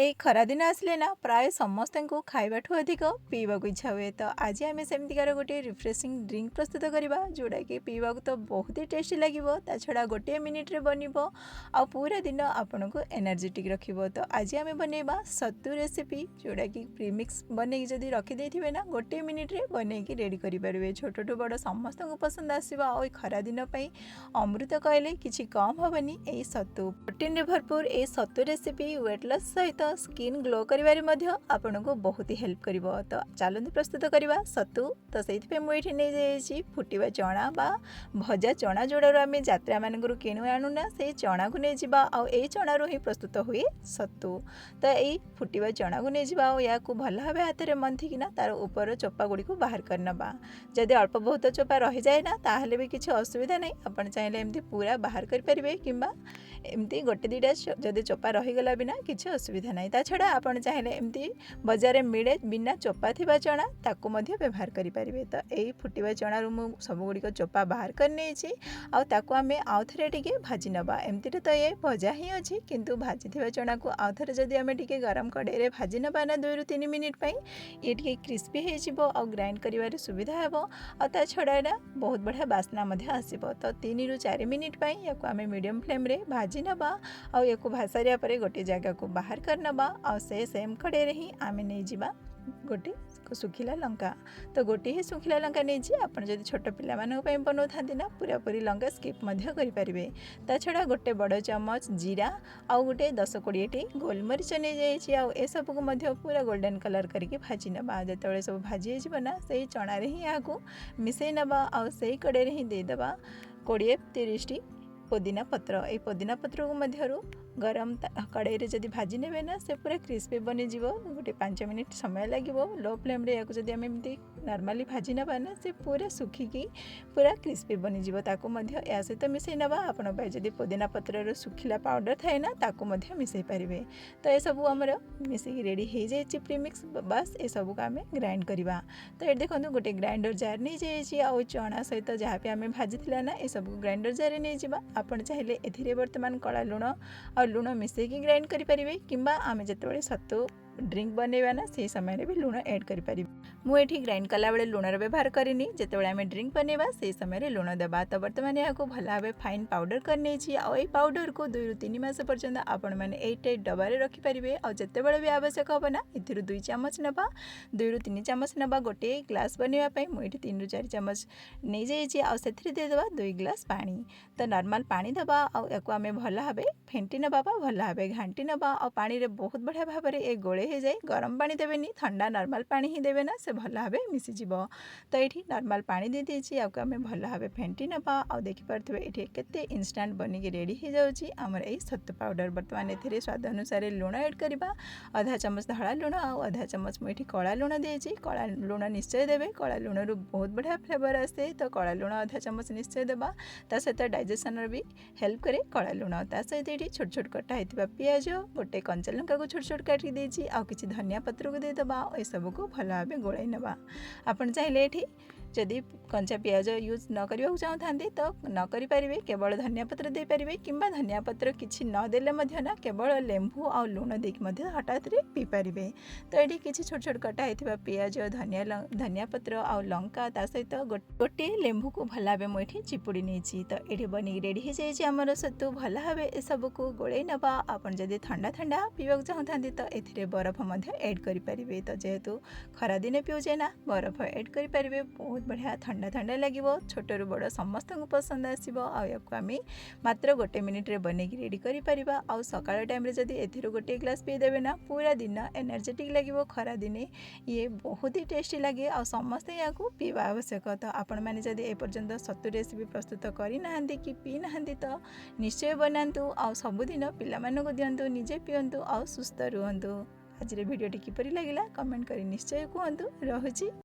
एई खरा दिन आसले ना प्राय समस्त को खाइबाठू अधिक पीवा इच्छा हुए। तो आज आम सेमतिकार गोटे रिफ्रेशिंग ड्रिंक प्रस्तुत करवा जोड़ा कि पीवा तो बहुत ही टेस्टी लगे। ता छड़ा गोटे मिनिट्रे बनब आ पूरा दिन आपन को एनर्जेटिक रखिबो। तो आज आम बनैबा सत्तू रेसिपी जोड़ा कि प्रीमिक्स बनई जदि रखिदे थे ना गोटे मिनिट्रे बनईकी रेडी करेंगे। छोटू बड़ समस्त को पसंद आसवा। और खरा दिन अमृत कहले किसी कम हेनी। यही सत्तू प्रोटीन रे भरपूर ये सत्तू रेसिपी वेट लॉस सहित स्किन ग्लो करिवारे मध्य आपनको बहुत ही हेल्प करिवो। तो चलते प्रस्तुत करवा सत्तू। तो से मुझे नहीं जाइए फुटवा चना बा भजा चना जोड़ार आम यात्रा मानक किणु आणुना से चना को नहीं जावा। आई चनारू ही प्रस्तुत हुए सत्तू। तो यही फुटवा चना को नहीं जावा या भल भाव हाथ में मंथिकिना तार ऊपर चोपा गुड़ी को बाहर करनबा। जदि अल्प बहुत चोपा रही जाए ना ताहले भी किसी असुविधा नहीं। आपन चाहिए एमती पूरा बाहर करें किंबा एमती गोटे दुईटा जदि चोपा रहीगला बिना किसी असुविधा नहीं। ता छड़ा आपन चाहिए एमती बजार में मिले बिना चोपा थिबा चना ताकू मध्य व्यवहार करें। तो यही फुटवा चनारू मु सब गुड़िक चोपा बाहर करने आउ आम आउ थे टे भाजी नवा। एमती तो ये भजा ही अच्छी किंतु भाजी थिबा चना को आउ थे जदि आम टे गरम कड़े भाजी नवा ना 2 ରୁ 3 मिनिट पई ये टे क्रिस्पी हो और ग्राइंड करिवारे सुविधा हेबो। आ ता छड़ा ना बहुत बढ़िया बास्ना मध्य आसीबो। तो 3 ରୁ 4 मिनिट पई याको आम मीडियम फ्लेम रे भाजी नवा आउ याको भासारिया परे गोटे जगह को बाहर करनबा। आ से सेम कड़े ही आम नहीं जावा गोटे सुखिला लंका। तो गोटे ही सुखिला लंका नहीं जी आप छोट पे बनाऊ था ना पूरा पूरी लंका स्किप करें। ता छड़ा गोटे बड़ चमच जीरा आउ गोटे 10-20 टी गोलमरीच नहीं जाइए सबको पूरा गोल्डन कलर करके भाजी नवा। जो सब भाजी होना से चना ही यहाँ मिसई नवा आउ से कड़े ही देदेबा 20-30 टी पुदीना पत्र। ये पुदीना पत्र को मध्यरु गरम कड़ाई रे जदि भाजी नेबे ना से पूरा क्रिस्पी बनी जीवो। गोटे 5 मिनिट समय लगे लो फ्लेम रे याको जदि आम एमती नॉर्मली भाजी नबा ना से पूरा सुखिकी पूरा क्रिस्पी बनी जीवो। ताको मध्य या सहित मिसई नबा। आपण पाई जदि पुदीना पत्र रो सुखिला पाउडर थाए ना ताको मध्य मिसई पारिबे। तो ये सब हमर मिसई रेडी हो जाए प्रीमिक्स। बस ये सब को आम ग्राइंड करवा। तो ये देखो गोटे ग्राइंडर जार नहीं जाइए आउ चना सहित जहाँ भी आम भाजी ना ये सब ग्राइंडर जार नहीं जावा। आपण चाहिए ए बर्तमान कला लुण और लुण मिसेकी ग्राइंड करें किंबा आम जिते सत्तू ड्रिंक बनैबा ना से समय भी लुण ऐड करें। मुझे ग्राइंड कला बेले लुणर व्यवहार करनी जिते आम ड्रिंक बनैबा से समय लुण देवा। तो बर्तमान यहाँ भाव भाव फाइन पाउडर करने आई पाउडर को 2 ରୁ 3 मास पर्यंत आपण मैंने एट डबारे रखिपारे। और जिते भी आवश्यक हम ना ए 2 ଚାମଚ नवा 2 ରୁ 3 ଚାମଚ नवा गोटे ग्लास बनवाई मुझे 3 ରୁ 4 ଚାମଚ नहीं जाइए आउ से देदेबा 2 ग्लास पानी। तो नॉर्मल पानी दबा आउ आम भल भाव फेंटी नवा भल भाव घाटी नवा। और पानी रे बहुत बढ़िया भाव में ये गोले हो जाए। गरम पानी देवेनि ठंडा नॉर्मल पानी ही देवे ना से भल भाव मिसीज। तो ये नॉर्मल पानी दे दीजिए आम भल भाव फेंटी नवा। आ देखिपे ये केते इंस्टांट बनिकी रेडी हो जाऊँगी आमर यही सत्तू पाउडर। बर्तमान ए स्वाद अनुसार लुण ऐड करवा। आधा चामच धड़ा लुण आधा चामच मुझे कला लुण देती। कला लुण निश्चय देवे कला लुण रू बहुत बढ़िया फ्लेवर आसे। तो कला लुण आधा चामच निश्चय देवा। ता सहित डाइजेशन भी हेल्प करे कला लुण। ता सहित ये छोट छोट कटा होता पियाज गोटे कंचा लंका को छोट छोट काटी देती आ किसी धनिया पत्र को देदेबा। ये सब को भल भाव गोलाई नवा। आपन चाहिए ये जदि कंचा पियाज यूज न करने चाहते तो न करें केवल धनिया पत्र दे पारे किंबा धनिया पत्र किसी नदेले ना केवल लेंबू आ लुण देकी हठात पी पारे। तो ये किसी छोट छोट कटा होता पियाज धनिया पत्र आ लंका ता सहित गोटे लेंबू को भल भाव मुझे चिपुड़ी नहीं। तो ये बनी रेडी हो जाइए आमर सत्तू भल भाव ये सब को गोलाई नवा। आपन जदि ठंडा ठंडा पीवा चाहते तो ये बरफ ऐड करें। तो जेहेतु खरा दिन पीऊे ना बरफ ऐड करें बहुत बढ़िया ठंडा ठंडा लगे। छोटू बड़ समस्त को पसंद आसो। आम मात्र गोटे मिनिट रे बनईकी रेडी करें। आउ सकाळ टाइम रे जदि एथिरो गोटे ग्लास पी देवे ना पूरा दिन एनर्जेटिक लगे। खरा दिने ये बहुत ही टेस्टी लगे आ समस्ते या पीवा आवश्यक। तो आपण मैंने जदि ए पर्यंत सत्तू रेसिपी प्रस्तुत करना कि पी ना तो निश्चय बनातु आ सबुदिन पिलामानकु दियंतु निजे पियंतु आ सुस्थ रुहंतु। आज वीडियोटी किपरि लगिला कमेंट करी निश्चय कहतु। रहुछि।